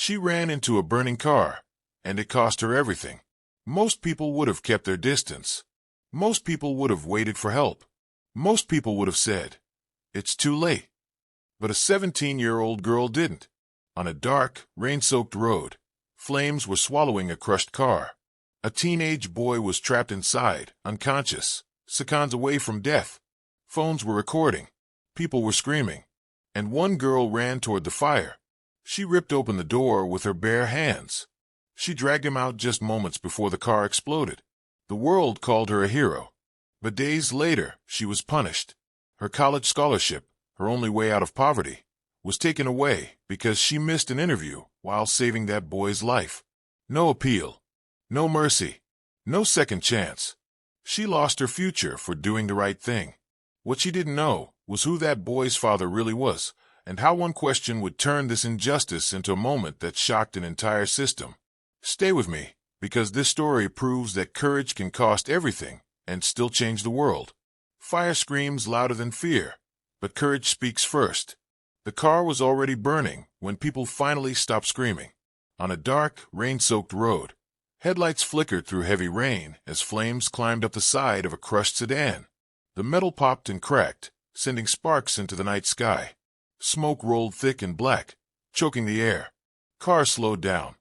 She ran into a burning car, and it cost her everything. Most people would have kept their distance. Most people would have waited for help. Most people would have said, "It's too late." But a 17-year-old girl didn't. On a dark, rain-soaked road, flames were swallowing a crushed car. A teenage boy was trapped inside, unconscious, seconds away from death. Phones were recording. People were screaming. And one girl ran toward the fire. She ripped open the door with her bare hands. She dragged him out just moments before the car exploded. The world called her a hero. But days later, she was punished. Her college scholarship, her only way out of poverty, was taken away because she missed an interview while saving that boy's life. No appeal. No mercy. No second chance. She lost her future for doing the right thing. What she didn't know was who that boy's father really was, and how one question would turn this injustice into a moment that shocked an entire system. Stay with me, because this story proves that courage can cost everything and still change the world. Fire screams louder than fear, but courage speaks first. The car was already burning when people finally stopped screaming. On a dark, rain-soaked road, headlights flickered through heavy rain as flames climbed up the side of a crushed sedan. The metal popped and cracked, sending sparks into the night sky. Smoke rolled thick and black, choking the air. Cars slowed down.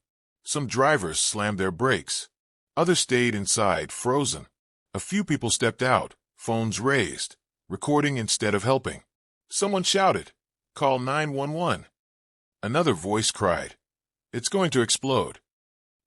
Some drivers slammed their brakes. Others stayed inside, frozen. A few people stepped out, phones raised, recording instead of helping. Someone shouted, "Call 911." Another voice cried, "It's going to explode."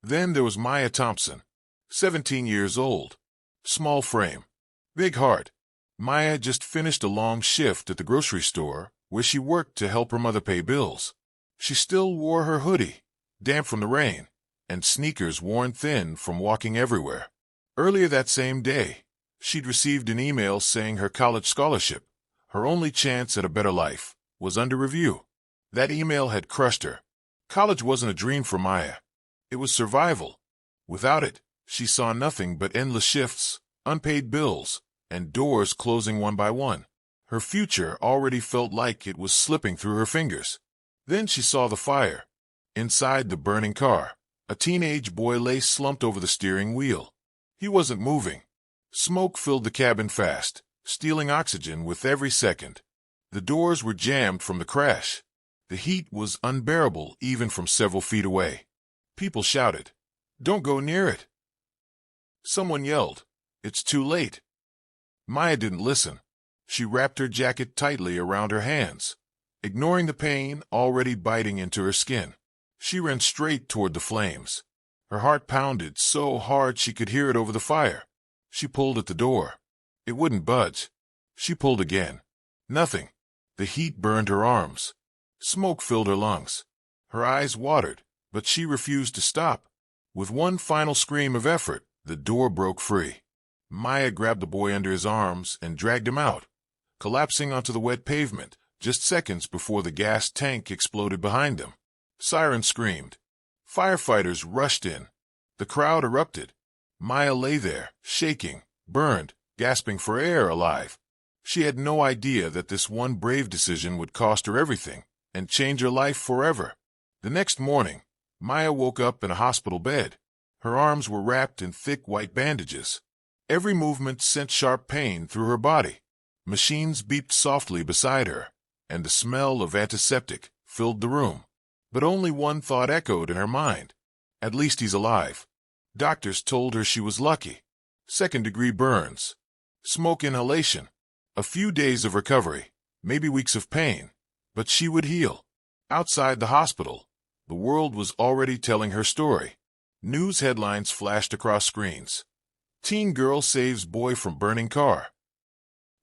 Then there was Maya Thompson, 17 years old. Small frame, big heart. Maya had just finished a long shift at the grocery store where she worked to help her mother pay bills. She still wore her hoodie, damp from the rain, and sneakers worn thin from walking everywhere. Earlier that same day, she'd received an email saying her college scholarship, her only chance at a better life, was under review. That email had crushed her. College wasn't a dream for Maya. It was survival. Without it, she saw nothing but endless shifts, unpaid bills, and doors closing one by one. Her future already felt like it was slipping through her fingers. Then she saw the fire. Inside the burning car, a teenage boy lay slumped over the steering wheel. He wasn't moving. Smoke filled the cabin fast, stealing oxygen with every second. The doors were jammed from the crash. The heat was unbearable even from several feet away. People shouted, "Don't go near it." Someone yelled, "It's too late." Maya didn't listen. She wrapped her jacket tightly around her hands, ignoring the pain already biting into her skin. She ran straight toward the flames. Her heart pounded so hard she could hear it over the fire. She pulled at the door. It wouldn't budge. She pulled again. Nothing. The heat burned her arms. Smoke filled her lungs. Her eyes watered, but she refused to stop. With one final scream of effort, the door broke free. Maya grabbed the boy under his arms and dragged him out, collapsing onto the wet pavement just seconds before the gas tank exploded behind them. Sirens screamed. Firefighters rushed in. The crowd erupted. Maya lay there, shaking, burned, gasping for air, alive. She had no idea that this one brave decision would cost her everything and change her life forever. The next morning, Maya woke up in a hospital bed. Her arms were wrapped in thick white bandages. Every movement sent sharp pain through her body. Machines beeped softly beside her, and the smell of antiseptic filled the room. But only one thought echoed in her mind. At least he's alive. Doctors told her she was lucky. Second-degree burns. Smoke inhalation. A few days of recovery, maybe weeks of pain, but she would heal. Outside the hospital, the world was already telling her story. News headlines flashed across screens. Teen girl saves boy from burning car.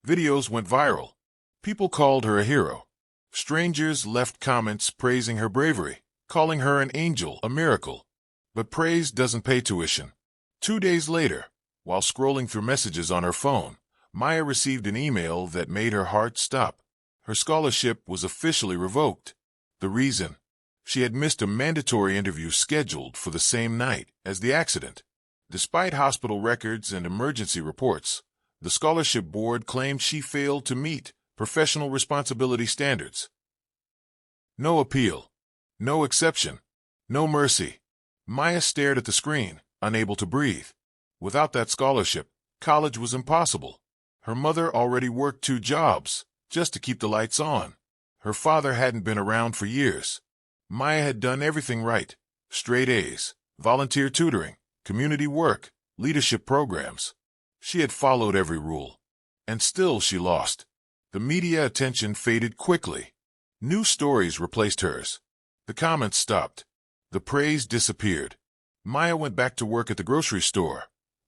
Videos went viral. People called her a hero. Strangers left comments praising her bravery, calling her an angel, a miracle. But praise doesn't pay tuition. 2 days later, while scrolling through messages on her phone, Maya received an email that made her heart stop. Her scholarship was officially revoked. The reason? She had missed a mandatory interview scheduled for the same night as the accident. Despite hospital records and emergency reports, the scholarship board claimed she failed to meet professional responsibility standards. No appeal. No exception. No mercy. Maya stared at the screen, unable to breathe. Without that scholarship, college was impossible. Her mother already worked 2 jobs, just to keep the lights on. Her father hadn't been around for years. Maya had done everything right. Straight A's, volunteer tutoring, community work, leadership programs. She had followed every rule. And still she lost. The media attention faded quickly. New stories replaced hers. The comments stopped. The praise disappeared. Maya went back to work at the grocery store,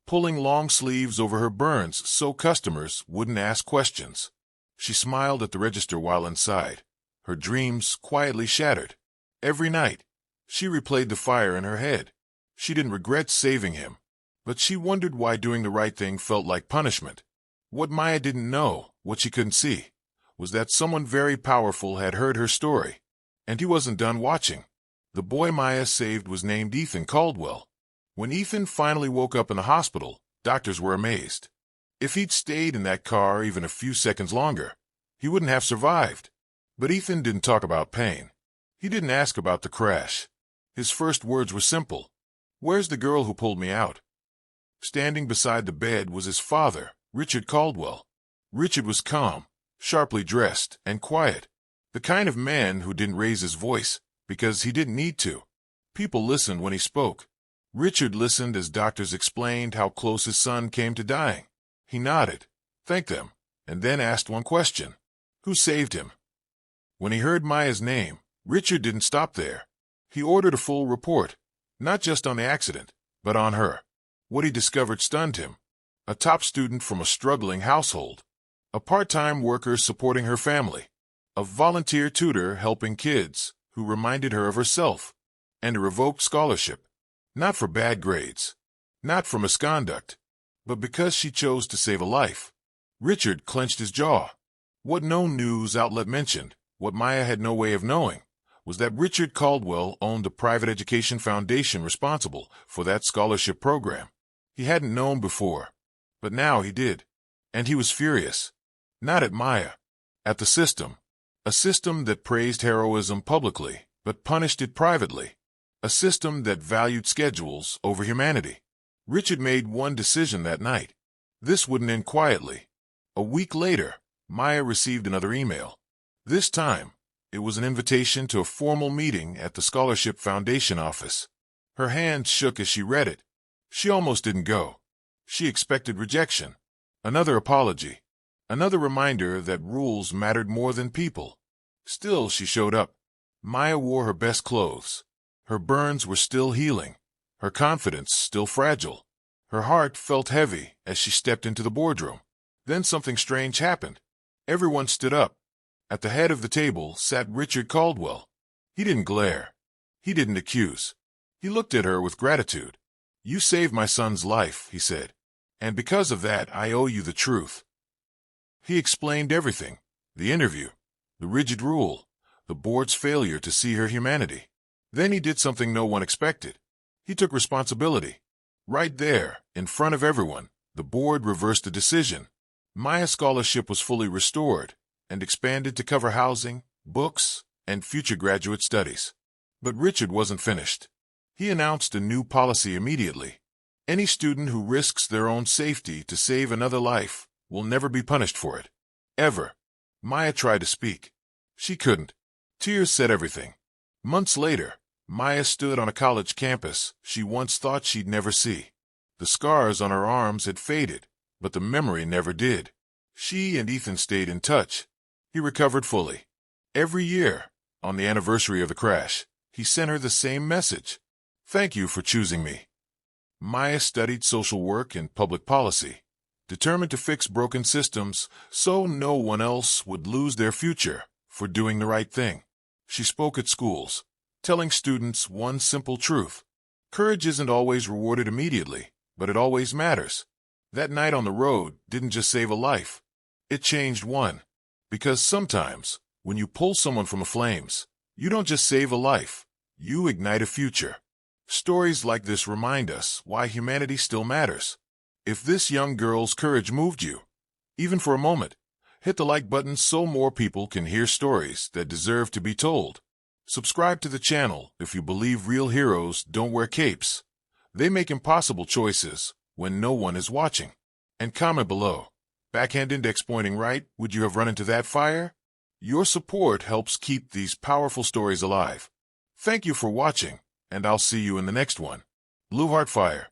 pulling long sleeves over her burns so customers wouldn't ask questions. She smiled at the register while inside, her dreams quietly shattered. Every night, she replayed the fire in her head. She didn't regret saving him, but she wondered why doing the right thing felt like punishment. What Maya didn't know, what she couldn't see, was that someone very powerful had heard her story, and he wasn't done watching. The boy Maya saved was named Ethan Caldwell. When Ethan finally woke up in the hospital, doctors were amazed. If he'd stayed in that car even a few seconds longer, he wouldn't have survived. But Ethan didn't talk about pain. He didn't ask about the crash. His first words were simple. "Where's the girl who pulled me out?" Standing beside the bed was his father, Richard Caldwell. Richard was calm, sharply dressed, and quiet. The kind of man who didn't raise his voice because he didn't need to. People listened when he spoke. Richard listened as doctors explained how close his son came to dying. He nodded, thanked them, and then asked one question. Who saved him? When he heard Maya's name, Richard didn't stop there. He ordered a full report, not just on the accident, but on her. What he discovered stunned him. A top student from a struggling household, a part-time worker supporting her family, a volunteer tutor helping kids who reminded her of herself, and a revoked scholarship, not for bad grades, not for misconduct, but because she chose to save a life. Richard clenched his jaw. What no news outlet mentioned, what Maya had no way of knowing, was that Richard Caldwell owned a private education foundation responsible for that scholarship program. He hadn't known before, but now he did. And he was furious. Not at Maya, at the system. A system that praised heroism publicly, but punished it privately. A system that valued schedules over humanity. Richard made one decision that night. This wouldn't end quietly. A week later, Maya received another email. This time, it was an invitation to a formal meeting at the Scholarship Foundation office. Her hands shook as she read it. She almost didn't go. She expected rejection. Another apology. Another reminder that rules mattered more than people. Still, she showed up. Maya wore her best clothes. Her burns were still healing. Her confidence still fragile. Her heart felt heavy as she stepped into the boardroom. Then something strange happened. Everyone stood up. At the head of the table sat Richard Caldwell. He didn't glare. He didn't accuse. He looked at her with gratitude. "You saved my son's life," he said, "and because of that I owe you the truth." He explained everything. The interview, the rigid rule, the board's failure to see her humanity. Then he did something no one expected. He took responsibility. Right there, in front of everyone, the board reversed the decision. Maya's scholarship was fully restored and expanded to cover housing, books, and future graduate studies. But Richard wasn't finished. He announced a new policy immediately. Any student who risks their own safety to save another life will never be punished for it. Ever. Maya tried to speak. She couldn't. Tears said everything. Months later, Maya stood on a college campus she once thought she'd never see. The scars on her arms had faded, but the memory never did. She and Ethan stayed in touch. He recovered fully. Every year, on the anniversary of the crash, he sent her the same message. "Thank you for choosing me." Maya studied social work and public policy, determined to fix broken systems so no one else would lose their future for doing the right thing. She spoke at schools, telling students one simple truth. Courage isn't always rewarded immediately, but it always matters. That night on the road didn't just save a life. It changed one. Because sometimes, when you pull someone from the flames, you don't just save a life, you ignite a future. Stories like this remind us why humanity still matters. If this young girl's courage moved you, even for a moment, hit the like button so more people can hear stories that deserve to be told. Subscribe to the channel if you believe real heroes don't wear capes. They make impossible choices when no one is watching. And comment below. Backhand index pointing right, would you have run into that fire? Your support helps keep these powerful stories alive. Thank you for watching, and I'll see you in the next one. Blue Heart Fire.